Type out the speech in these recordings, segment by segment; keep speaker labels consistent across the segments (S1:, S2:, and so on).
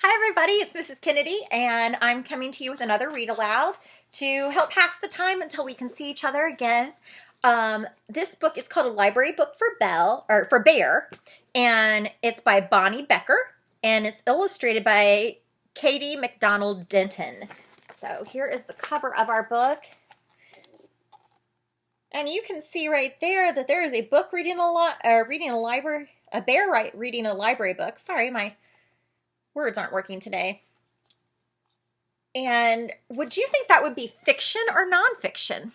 S1: Hi everybody, it's Mrs. Kennedy, and I'm coming to you with another read aloud to help pass the time until we can see each other again. This book is called A Library Book for Bear, and it's by Bonnie Becker, and it's illustrated by Katie McDonald Denton. So here is the cover of our book. And you can see right there that there is a book reading a bear reading a library book. Sorry, my words aren't working today. And would you think that would be fiction or nonfiction?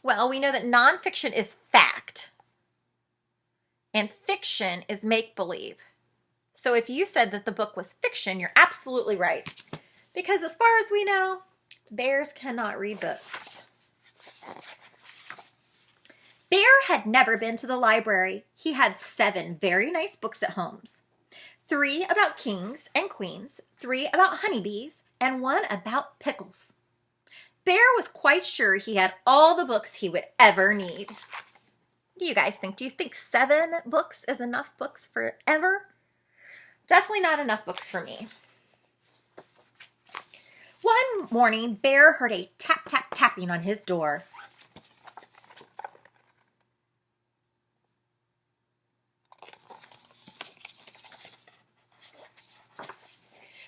S1: Well, we know that nonfiction is fact, and fiction is make-believe. So if you said that the book was fiction, you're absolutely right. Because as far as we know, bears cannot read books. Bear had never been to the library. He had 7 very nice books at home. 3 about kings and queens, 3 about honeybees, and 1 about pickles. Bear was quite sure he had all the books he would ever need. What do you guys think? Do you think 7 books is enough books forever? Definitely not enough books for me. One morning, Bear heard a tap, tap, tapping on his door.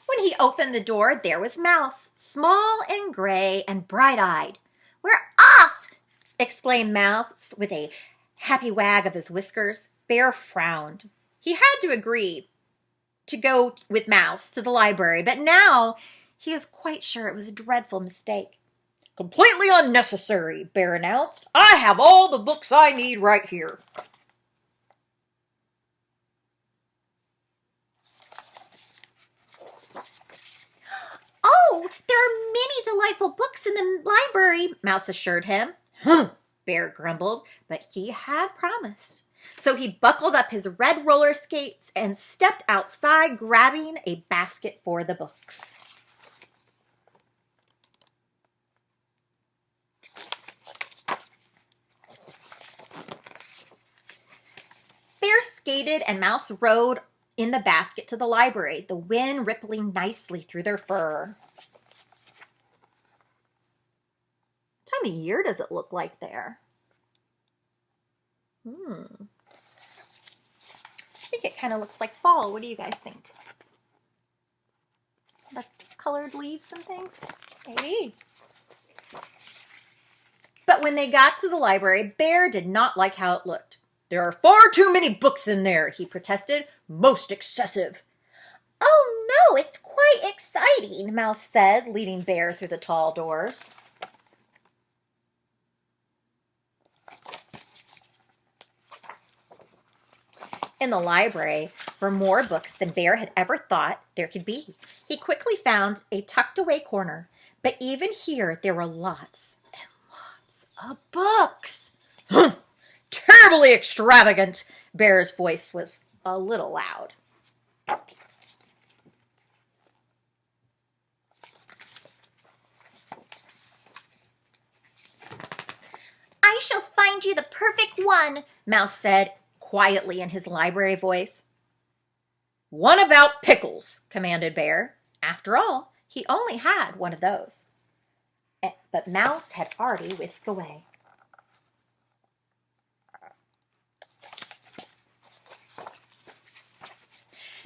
S1: When he opened the door, there was Mouse, small and gray and bright-eyed. "We're off!" exclaimed Mouse with a happy wag of his whiskers. Bear frowned. He had to agree to go with Mouse to the library, but now he was quite sure it was a dreadful mistake. "Completely unnecessary," Bear announced. "I have all the books I need right here." "Oh, there are many delightful books in the library," Mouse assured him. Bear grumbled, but he had promised. So he buckled up his red roller skates and stepped outside, grabbing a basket for the books. Bear skated and Mouse rode in the basket to the library, the wind rippling nicely through their fur. What time of year does it look like there? I think it kind of looks like fall. What do you guys think? The colored leaves and things? Maybe. But when they got to the library, Bear did not like how it looked. "There are far too many books in there," he protested. "Most excessive." "Oh no, it's quite exciting," Mouse said, leading Bear through the tall doors. In the library were more books than Bear had ever thought there could be. He quickly found a tucked-away corner, but even here there were lots and lots of books. "Terribly extravagant," Bear's voice was a little loud. "I shall find you the perfect one," Mouse said quietly in his library voice. "One about pickles," commanded Bear. After all, he only had one of those. But Mouse had already whisked away.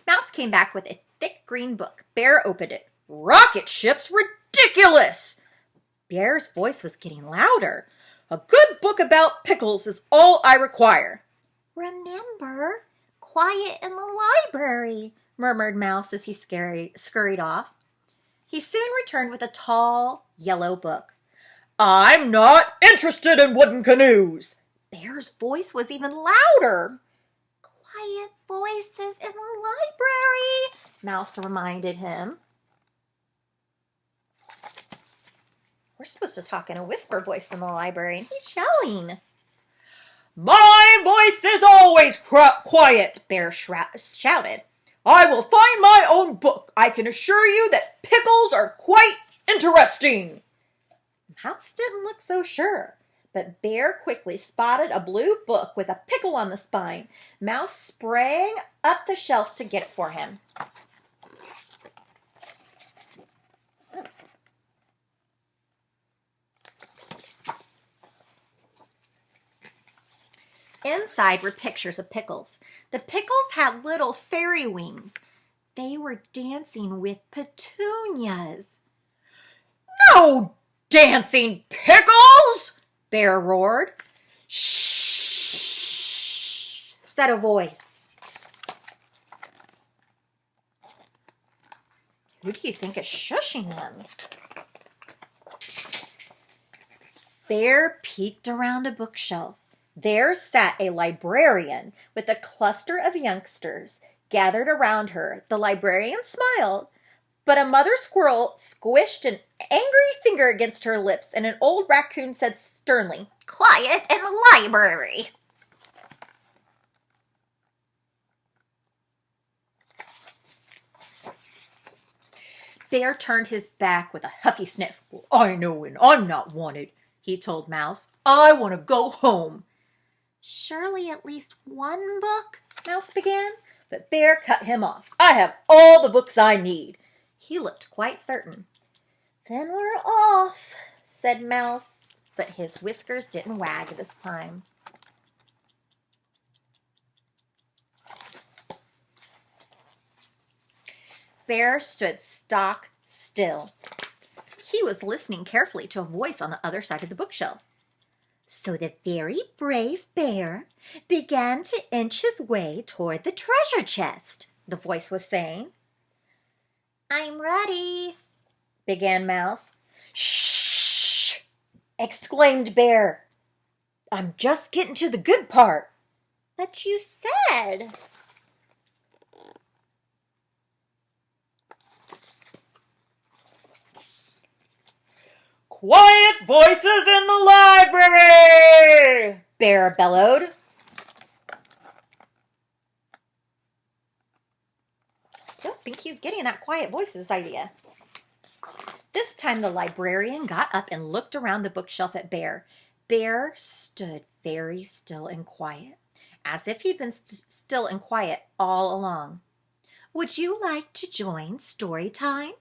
S1: Mouse came back with a thick green book. Bear opened it. "Rocket ships? Ridiculous!" Bear's voice was getting louder. "A good book about pickles is all I require." "Remember, quiet in the library," murmured Mouse as he scurried off. He soon returned with a tall, yellow book. "I'm not interested in wooden canoes." Bear's voice was even louder. "Quiet voices in the library," Mouse reminded him. We're supposed to talk in a whisper voice in the library, and he's yelling. "My voice is always quiet," Bear shouted. "I will find my own book. I can assure you that pickles are quite interesting." Mouse didn't look so sure. But Bear quickly spotted a blue book with a pickle on the spine. Mouse sprang up the shelf to get it for him. Inside were pictures of pickles. The pickles had little fairy wings. They were dancing with petunias. "No dancing pickles!" Bear roared. "Shh!" said a voice. Who do you think is shushing them? Bear peeked around a bookshelf. There sat a librarian with a cluster of youngsters gathered around her. The librarian smiled, but a mother squirrel squished an angry finger against her lips, and an old raccoon said sternly, "Quiet in the library." Bear turned his back with a huffy sniff. "I know when I'm not wanted," he told Mouse. "I want to go home." "Surely at least one book," Mouse began, but Bear cut him off. "I have all the books I need." He looked quite certain. "Then we're off," said Mouse, but his whiskers didn't wag this time. Bear stood stock still. He was listening carefully to a voice on the other side of the bookshelf. So the very brave bear began to inch his way toward the treasure chest, the voice was saying. "I'm ready," began Mouse. "Shh!" exclaimed Bear. "I'm just getting to the good part." "But you said..." "Quiet voices in the library!" Bear bellowed. I don't think he's getting that quiet voices idea. This time the librarian got up and looked around the bookshelf at Bear. Bear stood very still and quiet, as if he'd been still and quiet all along. "Would you like to join story time?"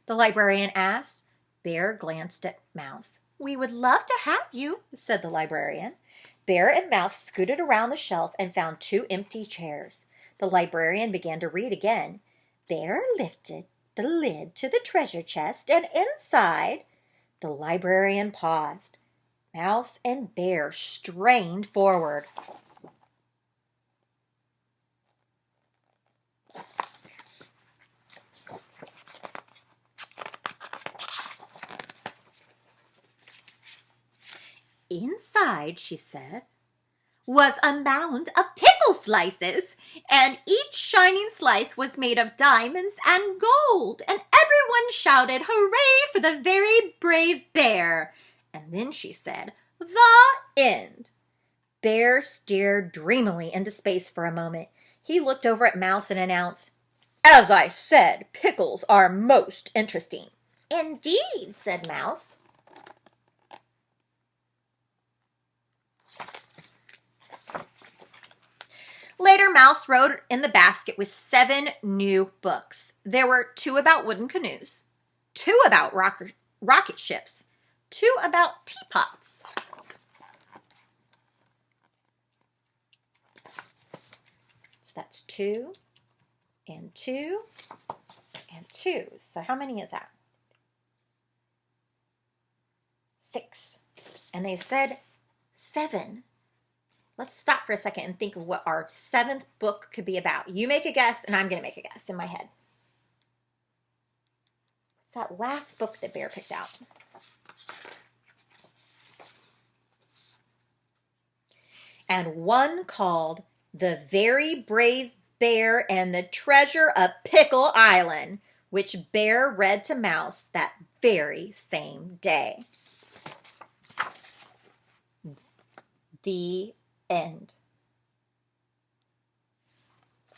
S1: the librarian asked. Bear glanced at Mouse. "We would love to have you," said the librarian. Bear and Mouse scooted around the shelf and found 2 empty chairs. The librarian began to read again. Bear lifted the lid to the treasure chest, and inside, the librarian paused. Mouse and Bear strained forward. "Inside," she said, "was a mound of pickle slices, and each shining slice was made of diamonds and gold, and everyone shouted, 'Hooray for the very brave bear!' And then she said, 'The end.'" Bear stared dreamily into space for a moment. He looked over at Mouse and announced, "As I said, pickles are most interesting." "Indeed," said Mouse. Later, Mouse rode in the basket with 7 new books. There were 2 about wooden canoes, 2 about rocket ships, 2 about teapots. So that's 2 and 2 and 2. So how many is that? 6. And they said 7. Let's stop for a second and think of what our 7th book could be about. You make a guess, and I'm going to make a guess in my head. What's that last book that Bear picked out? And one called The Very Brave Bear and the Treasure of Pickle Island, which Bear read to Mouse that very same day. The end.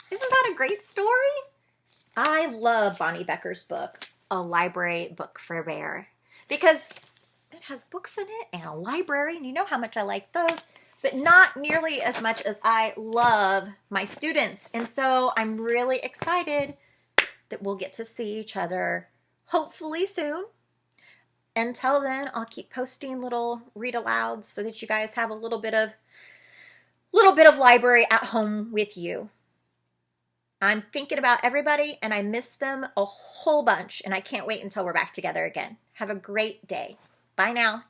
S1: Isn't that a great story? I love Bonnie Becker's book, A Library Book for Bear, because it has books in it and a library, and you know how much I like those, but not nearly as much as I love my students. And so I'm really excited that we'll get to see each other hopefully soon. Until then, I'll keep posting little read alouds so that you guys have a little bit of library at home with you. I'm thinking about everybody and I miss them a whole bunch, and I can't wait until we're back together again. Have a great day. Bye now.